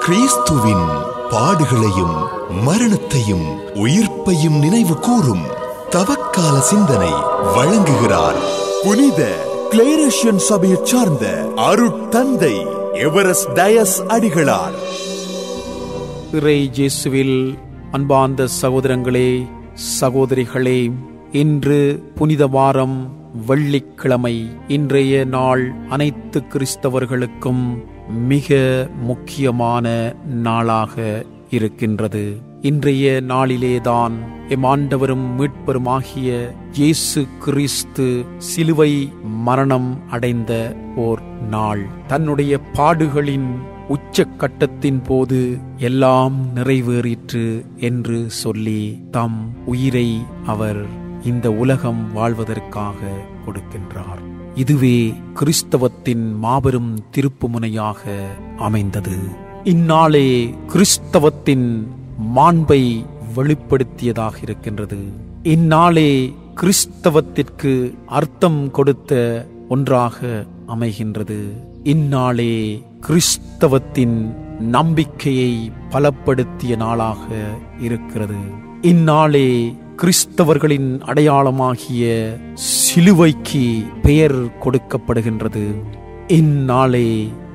கிறிஸ்துவின் பாடுகளையும் மரணத்தையும் உயிர்ப்பையும் நினைவு கூறும் தவக்கால சிந்தனை வழங்குகிறார் புனித கிளேரேஷியன் சபையைச் சார்ந்த அருட்தந்தை எவரெஸ்ட் டயஸ் அடிகளார். இறை இயேசுவில் அன்பார்ந்த சகோதரங்களே, சகோதரிகளே, இன்று புனித வாரம் வெள்ளிக்கிழமை. இன்றைய நாள் அனைத்து கிறிஸ்தவர்களுக்கும் மிக முக்கியமான நாளாக இருக்கின்றது. இன்றைய நாளிலேதான் எம் ஆண்டவரும் மீட்பருமாகிய இயேசு கிறிஸ்து சிலுவை மரணம் அடைந்த ஓர் நாள். தன்னுடைய பாடுகளின் உச்சக்கட்டத்தின் போது எல்லாம் நிறைவேறிற்று என்று சொல்லி தம் உயிரை அவர் இந்த உலகம் வாழ்வதற்காக கொடுக்கின்றார். இதுவே கிறிஸ்தவத்தின் மாபெரும் திருப்புமுனையாக அமைந்தது. இந்நாளே கிறிஸ்தவத்தின் மாண்பை வெளிப்படுத்தியதாக இருக்கின்றது. இந்நாளே கிறிஸ்தவத்திற்கு அர்த்தம் கொடுத்த ஒன்றாக அமைகின்றது. இந்நாளே கிறிஸ்தவத்தின் நம்பிக்கையை பலப்படுத்திய நாளாக இருக்கிறது. இந்நாளே கிறிஸ்தவர்களின் அடையாளமாகிய சிலுவைக்கு பெயர் கொடுக்கப்படுகின்றது. இந்நாளே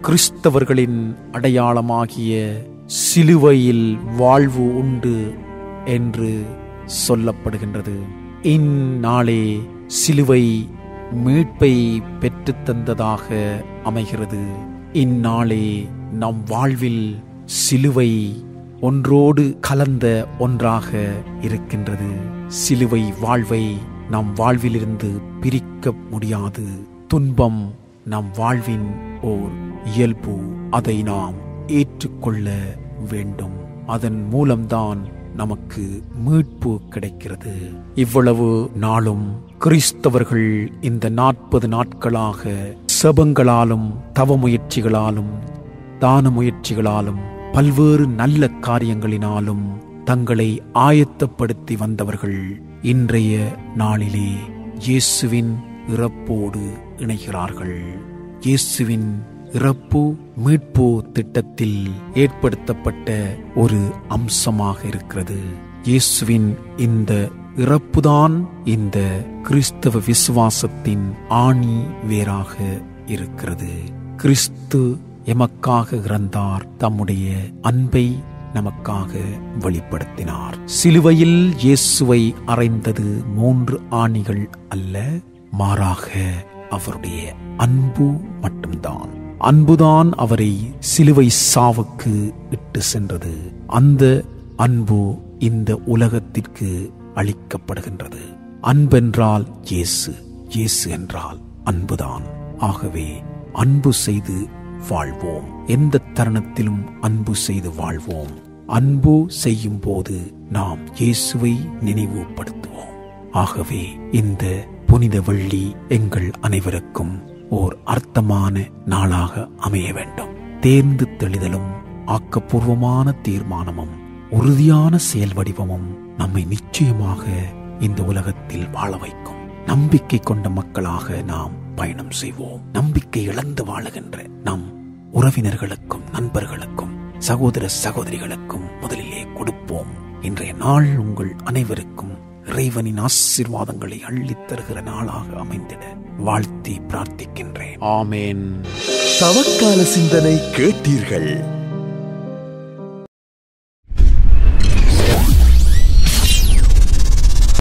கிறிஸ்தவர்களின் அடையாளமாகிய சிலுவையில் வாழ்வு உண்டு என்று சொல்லப்படுகின்றது. இந்நாளே சிலுவை மீட்பை பெற்றுத் தந்ததாக அமைகிறது. இந்நாளே நம் வாழ்வில் சிலுவை ஒன்றோடு கலந்த ஒன்றாக இருக்கின்றது. சிலுவை வாழ்வை நம் வாழ்விலிருந்து பிரிக்க முடியாது. துன்பம் நம் வாழ்வின் ஓர் இயல்பு. அதை நாம் ஏற்றுக்கொள்ள வேண்டும். அதன் மூலம்தான் நமக்கு மீட்பு கிடைக்கிறது. இவ்வளவு நாளும் கிறிஸ்தவர்கள் இந்த 40 நாட்களாக செபங்களாலும் தவ முயற்சிகளாலும் தான முயற்சிகளாலும் பல்வேறு நல்ல காரியங்களினாலும் தங்களை ஆயத்தப்படுத்தி வந்தவர்கள் இன்றைய நாளிலே இயேசுவின் இறப்போடு இணைகிறார்கள். இயேசுவின் இறப்பு மீட்பு திட்டத்தில் ஏற்படுத்தப்பட்ட ஒரு அம்சமாக இருக்கிறது. இயேசுவின் இந்த இறப்புதான் இந்த கிறிஸ்தவ விசுவாசத்தின் ஆணி வேராக இருக்கிறது. கிறிஸ்து எமக்காக இறந்தார். தம்முடைய அன்பை நமக்காக வெளிப்படுத்தினார். சிலுவையில் இயேசுவை அறைந்தது 3 ஆணிகள் அல்ல, மாறாக அவருடைய அன்பு மட்டும்தான். அன்புதான் அவரை சிலுவை சாவுக்கு இட்டு சென்றது. அந்த அன்பு இந்த உலகத்திற்கு அளிக்கப்படுகின்றது. அன்பென்றால் இயேசு, இயேசு என்றால் அன்புதான். ஆகவே அன்பு செய்து வாழ்வோம். எந்த தருணத்திலும் அன்பு செய்து வாழ்வோம். அன்பு செய்யும் போது நாம் இயேசுவை நினைவுபடுத்துவோம். ஆகவே இந்த புனித வெள்ளி எங்கள் அனைவருக்கும் ஓர் அர்த்தமான நாளாக அமைய வேண்டும். தேர்ந்து தெளிதலும் ஆக்கப்பூர்வமான தீர்மானமும் உறுதியான செயல் வடிவமும் நம்மை நிச்சயமாக இந்த உலகத்தில் வாழ வைக்கும். நம்பிக்கை கொண்ட மக்களாக நாம் பயணம் செய்வோம். நம்பிக்கை இழந்து வாழுகின்ற நம் உறவினர்களுக்கும் நண்பர்களுக்கும் சகோதர சகோதரிகளுக்கும் முதலிலே கொடுப்போம். இன்றைய நாள் உங்கள் அனைவருக்கும் இறைவனின் ஆசீர்வாதங்களை அள்ளித் தருகிற நாளாக அமைந்திட வாழ்த்தி பிரார்த்திக்கின்றேன். ஆமேன். தவக்கால சிந்தனை கேட்டீர்கள்.